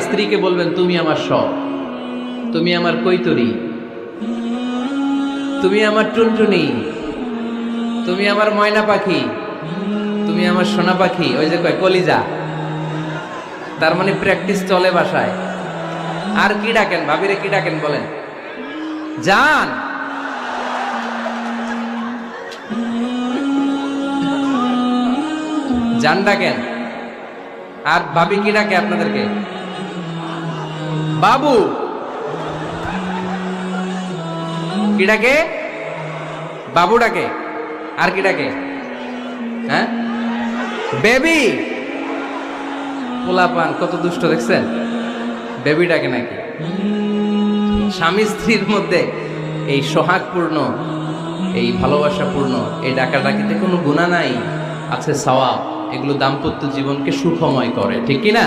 স্ত্রীকে বলবেন তুমি আমার সব, তুমি আমার কৈতরি, তুমি আমার টুনটুনি, তুমি আমার ময়না পাখি, তুমি আমার সোনা পাখি। ওই যে কয় কলিজা, তার মানে প্র্যাকটিস চলে বাসায়। আর কি ডাকেন ভাবিরে, কি ডাকেন বলেন? জান। জান ডাকেন। আর ভাবি কি ডাকে আপনাদেরকে? বাবু। কি ডাকে? বাবু ডাকে। আর কি ডাকে? হ্যাঁ, বেবি। পোলাপান কত দুষ্ট দেখছেন, বেবি ডাকে নাকি? স্বামী স্ত্রীর মধ্যে এই সোহাগপূর্ণ, এই ভালোবাসাপূর্ণ এই ডাকাডাকিতে কোনো গুনাহ নাই, আছে সওয়াব। এগুলো দাম্পত্য জীবনকে সুখময় করে, ঠিক কি না?